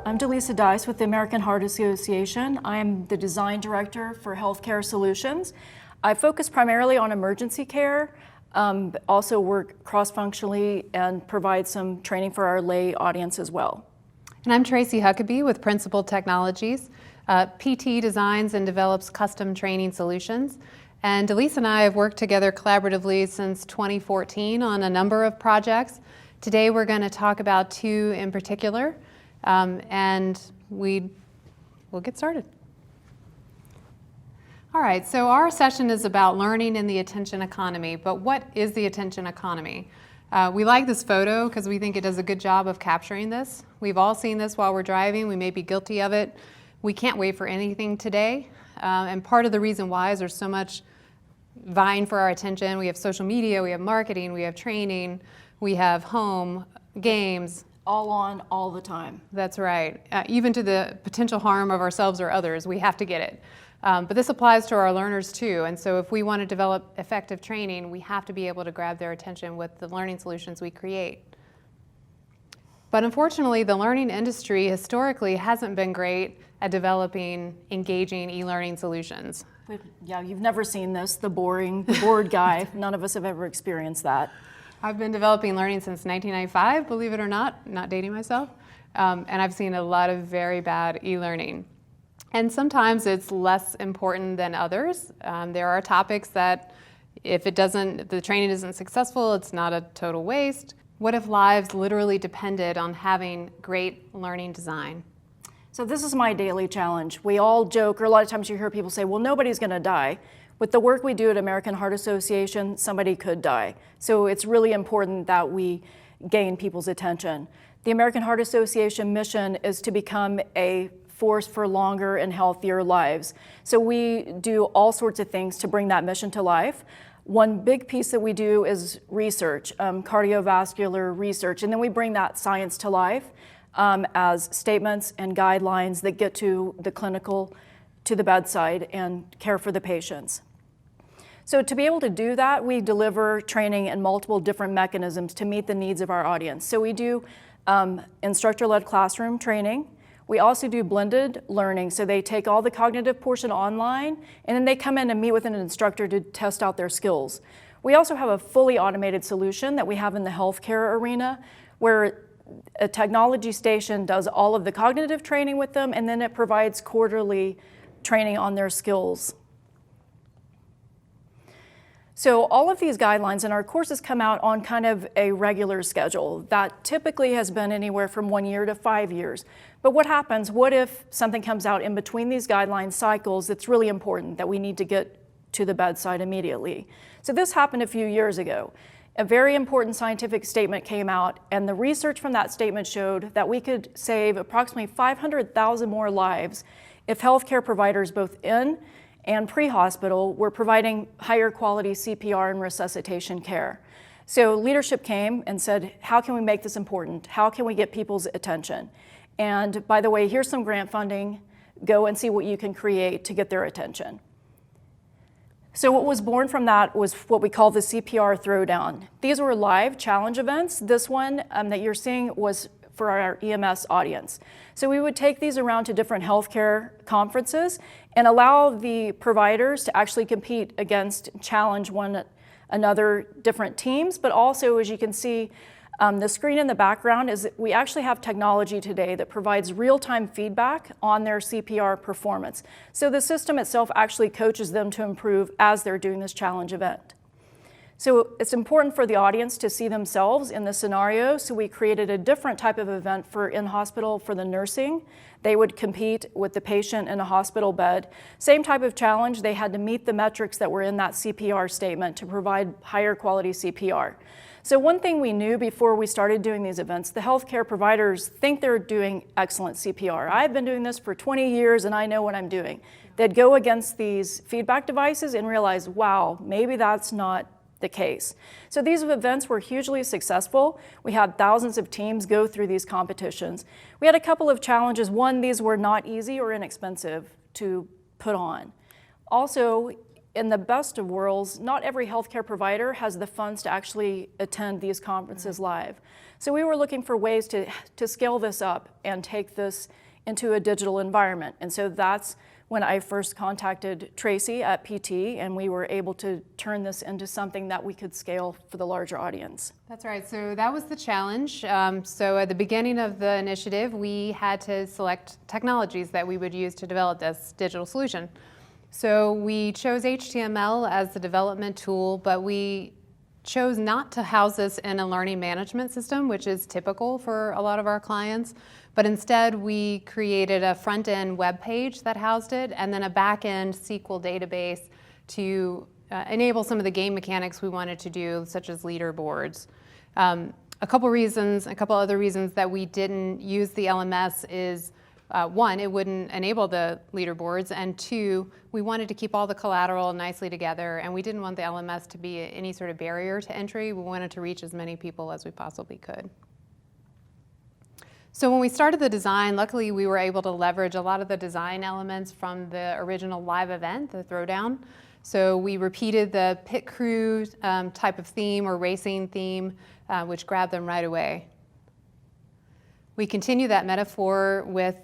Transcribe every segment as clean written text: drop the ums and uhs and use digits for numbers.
I'm Delisa Dice with the American Heart Association. I'm the Design Director for Healthcare Solutions. I focus primarily on emergency care, also work cross-functionally and provide some training for our lay audience as well. And I'm Tracy Huckabee with Principal Technologies. PT designs and develops custom training solutions. And Delisa and I have worked together collaboratively since 2014 on a number of projects. Today we're going to talk about two in particular. And we'll get started. All right, so our session is about learning in the attention economy, but what is the attention economy? We like this photo because we think it does a good job of capturing this. We've all seen this while we're driving. We may be guilty of it. We can't wait for anything today. And part of the reason why is there's so much vying for our attention. We have social media, we have marketing, we have training, we have home, games. All on, all the time. That's right. Even to the potential harm of ourselves or others, we have to get it. But this applies to our learners too. And so if we want to develop effective training, we have to be able to grab their attention with the learning solutions we create. But unfortunately, the learning industry historically hasn't been great at developing engaging e-learning solutions. Yeah, you've never seen this, the bored guy. None of us have ever experienced that. I've been developing learning since 1995, believe it or not dating myself. And I've seen a lot of very bad e-learning. And sometimes it's less important than others. There are topics that if the training isn't successful, it's not a total waste. What if lives literally depended on having great learning design? So this is my daily challenge. We all joke, or a lot of times you hear people say, well, nobody's gonna die. With the work we do at American Heart Association, somebody could die. So it's really important that we gain people's attention. The American Heart Association mission is to become a force for longer and healthier lives. So we do all sorts of things to bring that mission to life. One big piece that we do is research, cardiovascular research, and then we bring that science to life as statements and guidelines that get to the clinical, to the bedside and care for the patients. So to be able to do that, we deliver training in multiple different mechanisms to meet the needs of our audience. So we do instructor-led classroom training. We also do blended learning, so they take all the cognitive portion online, and then they come in and meet with an instructor to test out their skills. We also have a fully automated solution that we have in the healthcare arena, where a technology station does all of the cognitive training with them, and then it provides quarterly training on their skills. So all of these guidelines and our courses come out on kind of a regular schedule that typically has been anywhere from 1 year to 5 years. But what happens, what if something comes out in between these guideline cycles that's really important that we need to get to the bedside immediately? So this happened a few years ago. A very important scientific statement came out, and the research from that statement showed that we could save approximately 500,000 more lives if healthcare providers both in and pre-hospital were providing higher quality CPR and resuscitation care. So leadership came and said, how can we make this important? How can we get people's attention? And by the way, here's some grant funding. Go and see what you can create to get their attention. So what was born from that was what we call the CPR Throwdown. These were live challenge events. This one that you're seeing was for our EMS audience. So we would take these around to different healthcare conferences and allow the providers to actually compete against, challenge one another, different teams, but also, as you can see, the screen in the background is that we actually have technology today that provides real-time feedback on their CPR performance. So the system itself actually coaches them to improve as they're doing this challenge event. So it's important for the audience to see themselves in the scenario, so we created a different type of event for in-hospital for the nursing. They would compete with the patient in a hospital bed. Same type of challenge, they had to meet the metrics that were in that CPR statement to provide higher quality CPR. So one thing we knew before we started doing these events, the healthcare providers think they're doing excellent CPR. I've been doing this for 20 years and I know what I'm doing. They'd go against these feedback devices and realize, wow, maybe that's not the case. So these events were hugely successful. We had thousands of teams go through these competitions. We had a couple of challenges. One, these were not easy or inexpensive to put on. Also, in the best of worlds, not every healthcare provider has the funds to actually attend these conferences live. So we were looking for ways to scale this up and take this into a digital environment. And so that's when I first contacted Tracy at PT, and we were able to turn this into something that we could scale for the larger audience. That's right. So that was the challenge. So at the beginning of the initiative, we had to select technologies that we would use to develop this digital solution. So we chose HTML as the development tool, but we chose not to house this in a learning management system, which is typical for a lot of our clients, but instead we created a front-end web page that housed it, and then a back-end SQL database to enable some of the game mechanics we wanted to do, such as leaderboards. A couple other reasons that we didn't use the LMS is one, it wouldn't enable the leaderboards, and two, we wanted to keep all the collateral nicely together, and we didn't want the LMS to be any sort of barrier to entry. We wanted to reach as many people as we possibly could. So when we started the design, luckily we were able to leverage a lot of the design elements from the original live event, the Throwdown. So we repeated the pit crew type of theme or racing theme, which grabbed them right away. We continue that metaphor with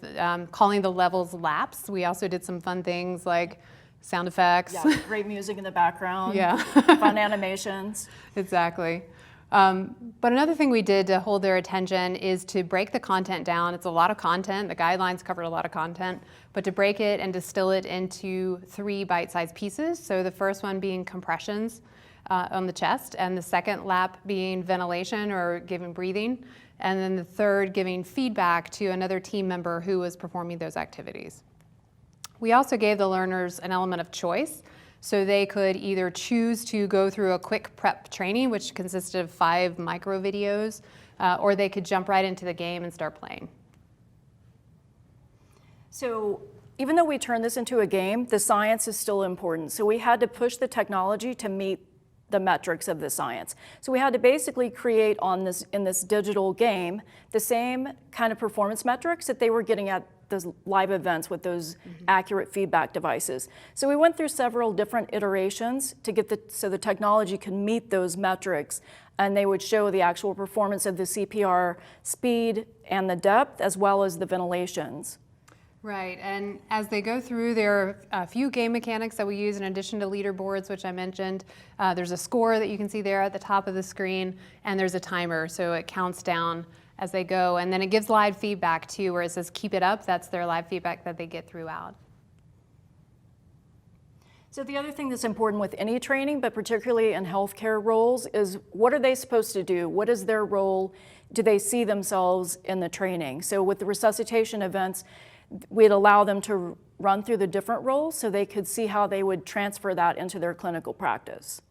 calling the levels laps. We also did some fun things like sound effects. Yeah, great music in the background. Yeah. Fun animations. Exactly. But another thing we did to hold their attention is to break the content down. It's a lot of content. The guidelines covered a lot of content, but to break it and distill it into 3 bite-sized pieces. So the first one being compressions on the chest, and the second lap being ventilation or giving breathing, and then the third giving feedback to another team member who was performing those activities. We also gave the learners an element of choice, so they could either choose to go through a quick prep training, which consisted of 5 micro videos, or they could jump right into the game and start playing. So even though we turned this into a game, the science is still important. So we had to push the technology to meet the metrics of the science. So we had to basically create in this digital game the same kind of performance metrics that they were getting at those live events with those accurate feedback devices. So we went through several different iterations to get so the technology could meet those metrics, and they would show the actual performance of the CPR speed and the depth, as well as the ventilations. Right, and as they go through, there are a few game mechanics that we use in addition to leaderboards, which I mentioned. There's a score that you can see there at the top of the screen, and there's a timer, so it counts down as they go. And then it gives live feedback too, where it says keep it up. That's their live feedback that they get throughout. So the other thing that's important with any training, but particularly in healthcare roles, is what are they supposed to do? What is their role? Do they see themselves in the training? So with the resuscitation events, we'd allow them to run through the different roles so they could see how they would transfer that into their clinical practice.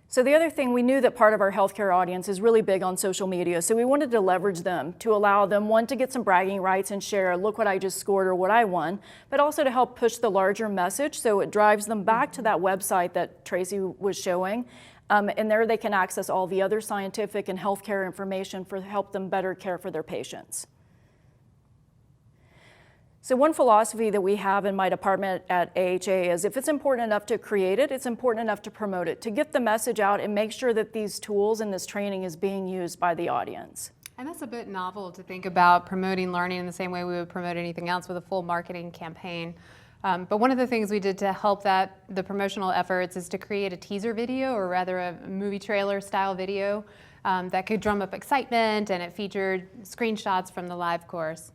So the other thing, we knew that part of our healthcare audience is really big on social media, so we wanted to leverage them to allow them, one, to get some bragging rights and share, look what I just scored or what I won, but also to help push the larger message so it drives them back to that website that Tracy was showing. And there they can access all the other scientific and healthcare information to help them better care for their patients. So one philosophy that we have in my department at AHA is if it's important enough to create it, it's important enough to promote it, to get the message out and make sure that these tools and this training is being used by the audience. And that's a bit novel to think about promoting learning in the same way we would promote anything else with a full marketing campaign. But one of the things we did to help the promotional efforts is to create a teaser video, or rather a movie trailer style video that could drum up excitement, and it featured screenshots from the live course.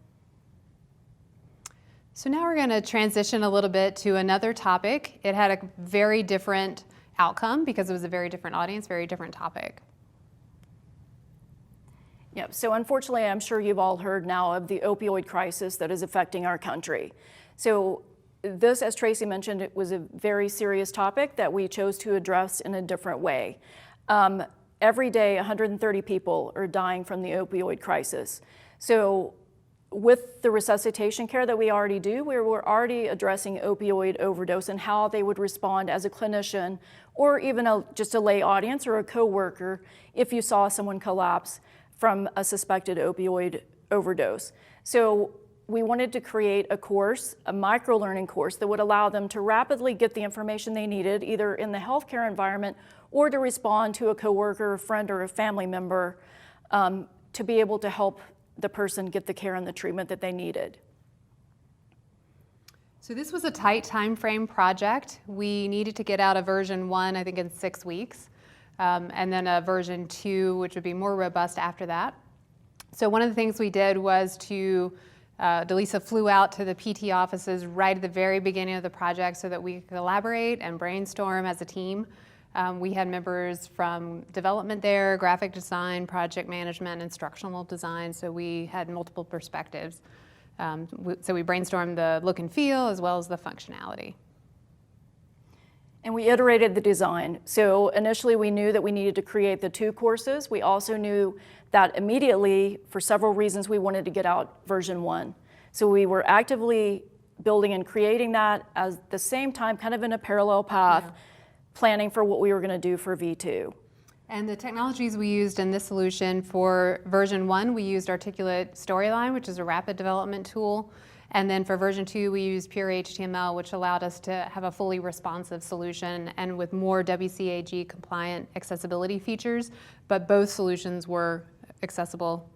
So now we're going to transition a little bit to another topic. It had a very different outcome because it was a very different audience, very different topic. Yep, so unfortunately, I'm sure you've all heard now of the opioid crisis that is affecting our country. So this, as Tracy mentioned, it was a very serious topic that we chose to address in a different way. Every day, 130 people are dying from the opioid crisis. So with the resuscitation care that we already do, we're already addressing opioid overdose and how they would respond as a clinician or even just a lay audience or a coworker if you saw someone collapse from a suspected opioid overdose. So we wanted to create a course, a microlearning course that would allow them to rapidly get the information they needed, either in the healthcare environment or to respond to a coworker, a friend, or a family member to be able to help the person get the care and the treatment that they needed. So this was a tight time frame project. We needed to get out a version 1, I think, in 6 weeks, and then a version 2, which would be more robust after that. So one of the things we did was Delisa flew out to the PT offices right at the very beginning of the project so that we could collaborate and brainstorm as a team. We had members from development there, graphic design, project management, instructional design, so we had multiple perspectives. So we brainstormed the look and feel as well as the functionality. And we iterated the design. So initially we knew that we needed to create the 2 courses. We also knew that immediately, for several reasons, we wanted to get out version 1. So we were actively building and creating that at the same time, kind of in a parallel path, planning for what we were going to do for V2. And the technologies we used in this solution for version 1, we used Articulate Storyline, which is a rapid development tool. And then for version 2, we used pure HTML, which allowed us to have a fully responsive solution and with more WCAG compliant accessibility features. But both solutions were accessible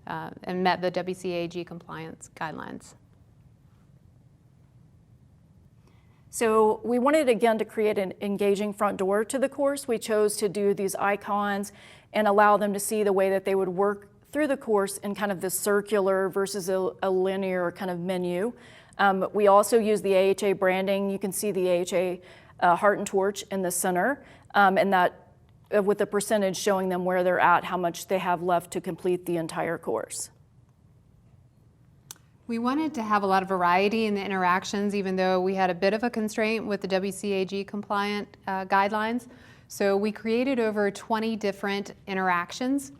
and met the WCAG compliance guidelines. So we wanted, again, to create an engaging front door to the course. We chose to do these icons and allow them to see the way that they would work through the course in kind of this circular versus a linear kind of menu. We also use the AHA branding. You can see the AHA heart and torch in the center, and that with the percentage showing them where they're at, how much they have left to complete the entire course. We wanted to have a lot of variety in the interactions, even though we had a bit of a constraint with the WCAG compliant guidelines. So we created over 20 different interactions.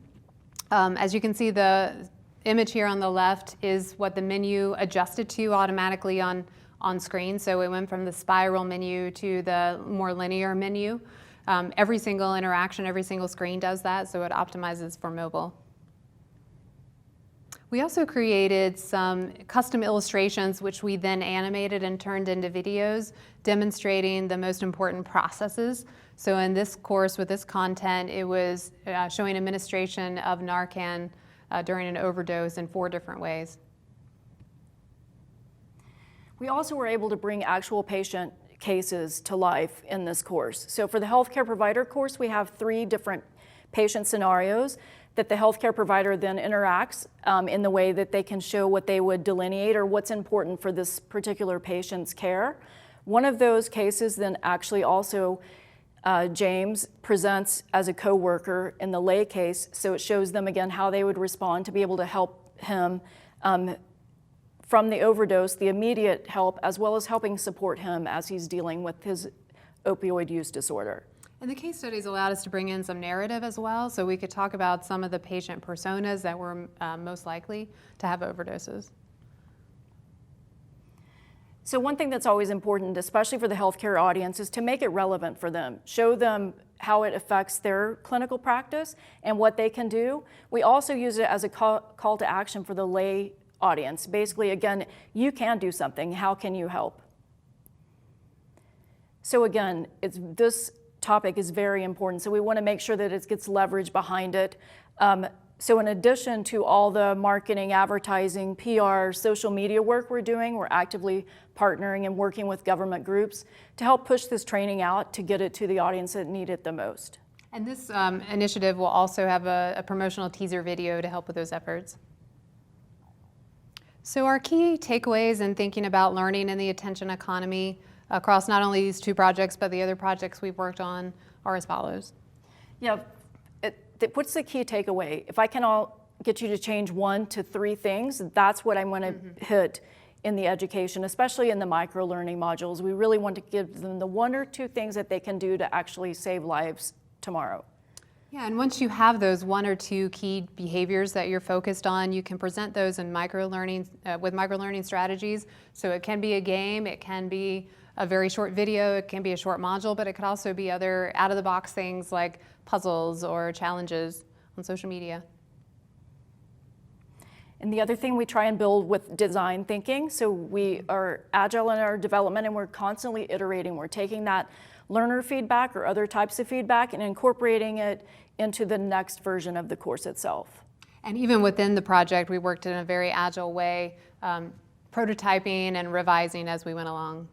As you can see, the image here on the left is what the menu adjusted to automatically on screen. So it went from the spiral menu to the more linear menu. Every single interaction, every single screen does that, so it optimizes for mobile. We also created some custom illustrations, which we then animated and turned into videos, demonstrating the most important processes. So in this course with this content, it was showing administration of Narcan during an overdose in 4 different ways. We also were able to bring actual patient cases to life in this course. So for the healthcare provider course, we have 3 different patient scenarios that the healthcare provider then interacts in the way that they can show what they would delineate or what's important for this particular patient's care. One of those cases then actually also James presents as a coworker in the lay case, so it shows them again how they would respond to be able to help him from the overdose, the immediate help, as well as helping support him as he's dealing with his opioid use disorder. And the case studies allowed us to bring in some narrative as well, so we could talk about some of the patient personas that were most likely to have overdoses. So one thing that's always important, especially for the healthcare audience, is to make it relevant for them. Show them how it affects their clinical practice and what they can do. We also use it as a call to action for the lay audience. Basically, again, you can do something. How can you help? So again, this topic is very important, so we want to make sure that it gets leverage behind it. So in addition to all the marketing, advertising, PR, social media work we're doing, we're actively partnering and working with government groups to help push this training out to get it to the audience that need it the most. And this initiative will also have a promotional teaser video to help with those efforts. So our key takeaways in thinking about learning in the attention economy across not only these 2 projects, but the other projects we've worked on are as follows. Yeah, what's the key takeaway? If I can get you to change 1 to 3 things, that's what I'm going to hit in the education, especially in the micro-learning modules. We really want to give them the 1 or 2 things that they can do to actually save lives tomorrow. Yeah, and once you have those 1 or 2 key behaviors that you're focused on, you can present those in micro-learning with micro-learning strategies. So it can be a game, it can be a very short video, it can be a short module, but it could also be other out-of-the-box things like puzzles or challenges on social media. And the other thing we try and build with design thinking, so we are agile in our development and we're constantly iterating. We're taking that learner feedback or other types of feedback and incorporating it into the next version of the course itself. And even within the project, we worked in a very agile way, prototyping and revising as we went along.